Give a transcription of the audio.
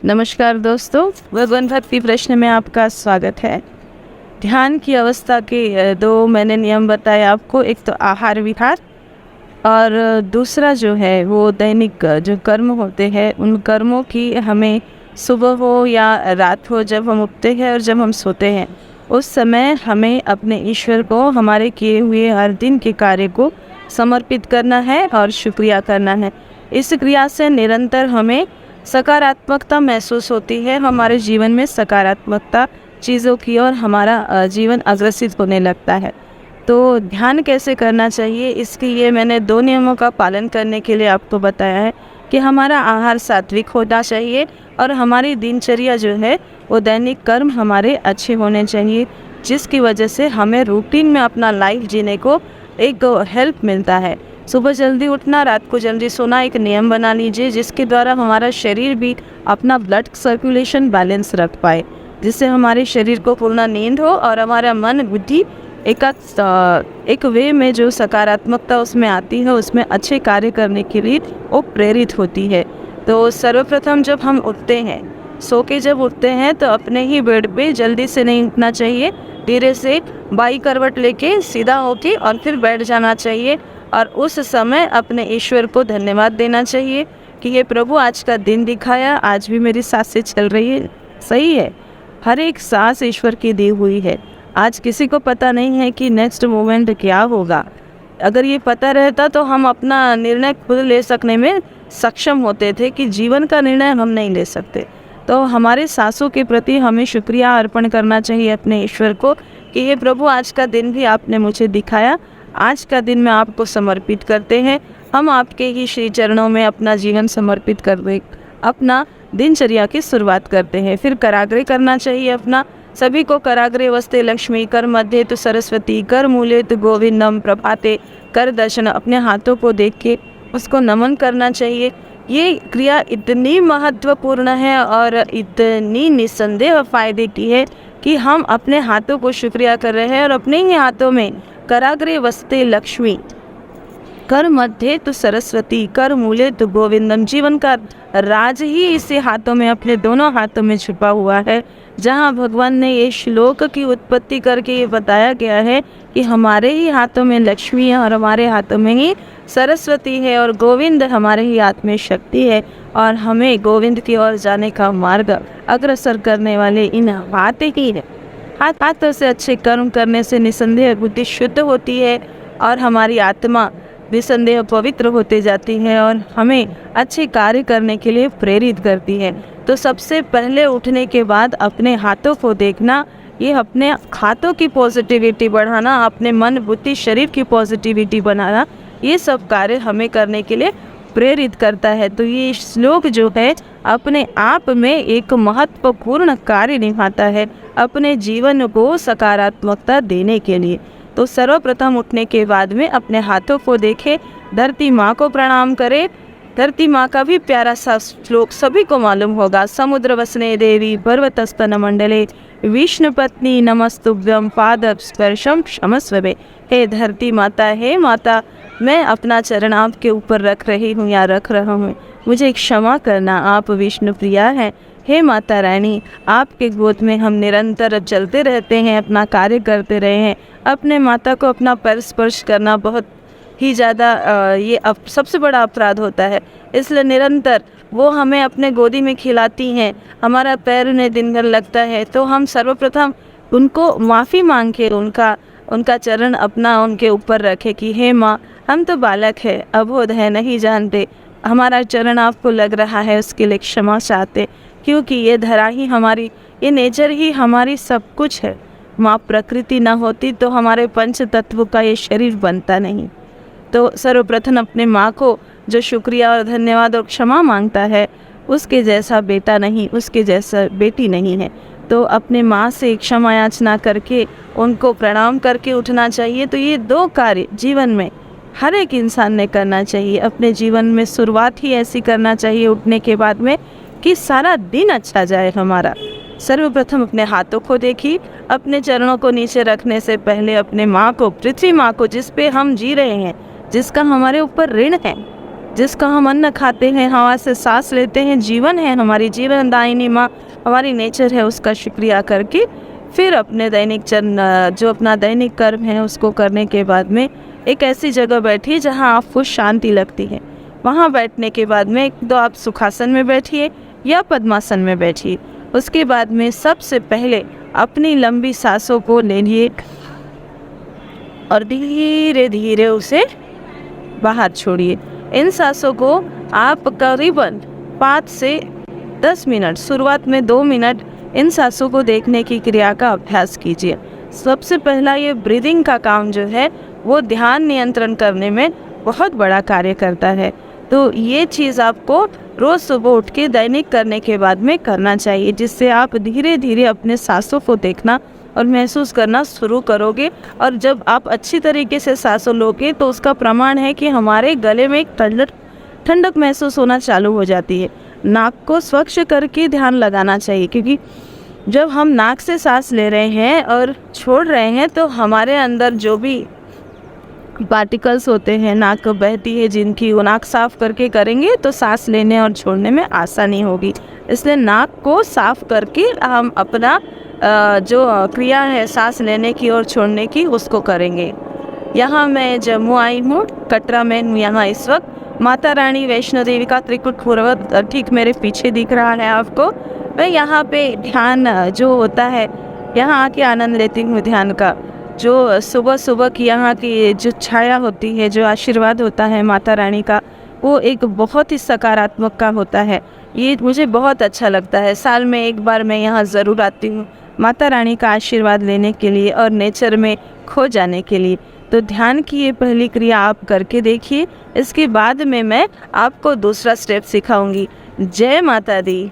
नमस्कार दोस्तों, भगवान भक्ति प्रश्न में आपका स्वागत है। ध्यान की अवस्था के दो मैंने नियम बताए आपको। एक तो आहार विहार और दूसरा जो है वो दैनिक जो कर्म होते हैं उन कर्मों की हमें सुबह हो या रात हो, जब हम उठते हैं और जब हम सोते हैं उस समय हमें अपने ईश्वर को हमारे किए हुए हर दिन के कार्य को समर्पित करना है और शुक्रिया करना है। इस क्रिया से निरंतर हमें सकारात्मकता महसूस होती है, हमारे जीवन में सकारात्मकता चीज़ों की ओर हमारा जीवन अग्रसित होने लगता है। तो ध्यान कैसे करना चाहिए, इसके लिए मैंने 2 नियमों का पालन करने के लिए आपको बताया है कि हमारा आहार सात्विक होना चाहिए और हमारी दिनचर्या जो है वो दैनिक कर्म हमारे अच्छे होने चाहिए, जिसकी वजह से हमें रूटीन में अपना लाइफ जीने को एक हेल्प मिलता है। सुबह जल्दी उठना, रात को जल्दी सोना एक नियम बना लीजिए, जिसके द्वारा हमारा शरीर भी अपना ब्लड सर्कुलेशन बैलेंस रख पाए, जिससे हमारे शरीर को पूर्ण नींद हो और हमारा मन बुद्धि एक वे में जो सकारात्मकता उसमें आती है उसमें अच्छे कार्य करने के लिए वो प्रेरित होती है। तो सर्वप्रथम जब हम उठते हैं, सो के जब उठते हैं तो अपने ही बेड पे जल्दी से नहीं उठना चाहिए, धीरे से बाई करवट लेके सीधा होके और फिर बैठ जाना चाहिए और उस समय अपने ईश्वर को धन्यवाद देना चाहिए कि ये प्रभु आज का दिन दिखाया, आज भी मेरी सांसें चल रही है। सही है, हर एक सांस ईश्वर की दी हुई है। आज किसी को पता नहीं है कि नेक्स्ट मोमेंट क्या होगा। अगर ये पता रहता तो हम अपना निर्णय खुद ले सकने में सक्षम होते थे कि जीवन का निर्णय हम नहीं ले सकते। तो हमारे सांसों के प्रति हमें शुक्रिया अर्पण करना चाहिए अपने ईश्वर को कि ये प्रभु आज का दिन भी आपने मुझे दिखाया, आज का दिन मैं आपको समर्पित करते हैं। हम आपके ही श्री चरणों में अपना जीवन समर्पित कर दे, अपना दिनचर्या की शुरुआत करते हैं। फिर कराग्रे करना चाहिए अपना। सभी को कराग्रे वस्ते लक्ष्मी, कर मध्य तो सरस्वती, कर मूले तो गोविंदम, प्रभाते कर दर्शन, अपने हाथों को देख के उसको नमन करना चाहिए। ये क्रिया इतनी महत्वपूर्ण है और इतनी निस्संदेह फायदे की है कि हम अपने हाथों को शुक्रिया कर रहे हैं और अपने ही हाथों में कराग्रे वस्ते लक्ष्मी, कर मध्य तो सरस्वती, कर मूले तो गोविंदम, जीवन का राज ही इसी हाथों में, अपने दोनों हाथों में छुपा हुआ है। जहाँ भगवान ने ये श्लोक की उत्पत्ति करके ये बताया गया है कि हमारे ही हाथों में लक्ष्मी है और हमारे हाथों में ही सरस्वती है और गोविंद हमारे ही हाथ में शक्ति है और हमें गोविंद की ओर जाने का मार्ग अग्रसर करने वाले इन हाथ ही है। हाथों से अच्छे कर्म करने से निसंदेह बुद्धि शुद्ध होती है और हमारी आत्मा निसंदेह पवित्र होते जाती है और हमें अच्छे कार्य करने के लिए प्रेरित करती है। तो सबसे पहले उठने के बाद अपने हाथों को देखना, ये अपने हाथों की पॉजिटिविटी बढ़ाना, अपने मन बुद्धि शरीर की पॉजिटिविटी बनाना, ये सब कार्य हमें करने के लिए प्रेरित करता है। तो ये श्लोक जो है अपने आप में एक महत्वपूर्ण कार्य निभाता है अपने जीवन को सकारात्मकता देने के लिए। तो सर्वप्रथम उठने के बाद में अपने हाथों को देखें, धरती माँ को प्रणाम करें। धरती माँ का भी प्यारा सा श्लोक सभी को मालूम होगा। समुद्र वसने देवी पर्वतस्तन मंडले, विष्णु पत्नी नमस्तुभ्यम पाद स्पर्शम क्षमस्वे। हे धरती माता, हे माता, मैं अपना चरण आपके ऊपर रख रही हूँ या रख रहा हूँ, मुझे क्षमा करना, आप विष्णु प्रिया हैं। हे माता रानी, आपके गोद में हम निरंतर चलते रहते हैं, अपना कार्य करते रहे हैं। अपने माता को अपना पैर स्पर्श करना बहुत ही ज़्यादा ये सबसे बड़ा अपराध होता है, इसलिए निरंतर वो हमें अपने गोदी में खिलाती हैं, हमारा पैर उन्हें दिन भर लगता है। तो हम सर्वप्रथम उनको माफ़ी मांग के उनका चरण अपना उनके ऊपर रखे कि हे माँ, हम तो बालक है, अबोध है, नहीं जानते, हमारा चरण आपको लग रहा है, उसके लिए क्षमा चाहते, क्योंकि ये धरा ही हमारी, ये नेचर ही हमारी सब कुछ है। माँ प्रकृति न होती तो हमारे पंच तत्व का ये शरीर बनता नहीं। तो सर्वप्रथम अपने माँ को जो शुक्रिया और धन्यवाद और क्षमा मांगता है, उसके जैसा बेटा नहीं, उसके जैसा बेटी नहीं है। तो अपने माँ से क्षमा याचना करके उनको प्रणाम करके उठना चाहिए। तो ये 2 कार्य जीवन में हर एक इंसान ने करना चाहिए। अपने जीवन में शुरुआत ही ऐसी करना चाहिए उठने के बाद में कि सारा दिन अच्छा जाए हमारा। सर्वप्रथम अपने हाथों को देखिए, अपने चरणों को नीचे रखने से पहले अपने माँ को, पृथ्वी माँ को, जिस पे हम जी रहे हैं, जिसका हमारे ऊपर ऋण है, जिसका हम अन्न खाते हैं, हवा से सांस लेते हैं, जीवन है, हमारी जीवनदायिनी माँ हमारी नेचर है, उसका शुक्रिया करके फिर अपने जो अपना दैनिक कर्म है उसको करने के बाद में एक ऐसी जगह बैठिए जहाँ आपको शांति लगती है। वहाँ बैठने के बाद में एक तो आप सुखासन में बैठिए या पद्मासन में बैठिए। उसके बाद में सबसे पहले अपनी लंबी सांसों को ले लिए और धीरे धीरे उसे बाहर छोड़िए। इन सांसों को आप करीबन 5 से 10 मिनट, शुरुआत में 2 मिनट इन सांसों को देखने की क्रिया का अभ्यास कीजिए। सबसे पहला ये ब्रीदिंग का काम जो है वो ध्यान नियंत्रण करने में बहुत बड़ा कार्य करता है। तो ये चीज़ आपको रोज़ सुबह उठ के दैनिक करने के बाद में करना चाहिए, जिससे आप धीरे धीरे अपने सांसों को देखना और महसूस करना शुरू करोगे। और जब आप अच्छी तरीके से सांसों लोगे तो उसका प्रमाण है कि हमारे गले में एक ठंडक महसूस होना चालू हो जाती है। नाक को स्वच्छ करके ध्यान लगाना चाहिए, क्योंकि जब हम नाक से सांस ले रहे हैं और छोड़ रहे हैं तो हमारे अंदर जो भी पार्टिकल्स होते हैं, नाक बहती है जिनकी, वो नाक साफ़ करके करेंगे तो सांस लेने और छोड़ने में आसानी होगी। इसलिए नाक को साफ़ करके हम अपना जो क्रिया है सांस लेने की और छोड़ने की उसको करेंगे। यहाँ मैं जम्मू आई हूँ, कटरा में हूँ यहाँ इस वक्त। माता रानी वैष्णो देवी का त्रिकुट पर्वत ठीक मेरे पीछे दिख रहा है आपको। मैं यहाँ पे ध्यान जो होता है यहाँ आके आनंद लेती हूँ ध्यान का। जो सुबह सुबह की यहाँ की जो छाया होती है, जो आशीर्वाद होता है माता रानी का, वो एक बहुत ही सकारात्मक का होता है। ये मुझे बहुत अच्छा लगता है। साल में एक बार मैं यहाँ ज़रूर आती हूँ माता रानी का आशीर्वाद लेने के लिए और नेचर में खो जाने के लिए। तो ध्यान की ये पहली क्रिया आप करके देखिए। इसके बाद में मैं आपको दूसरा स्टेप सिखाऊंगी। जय माता दी।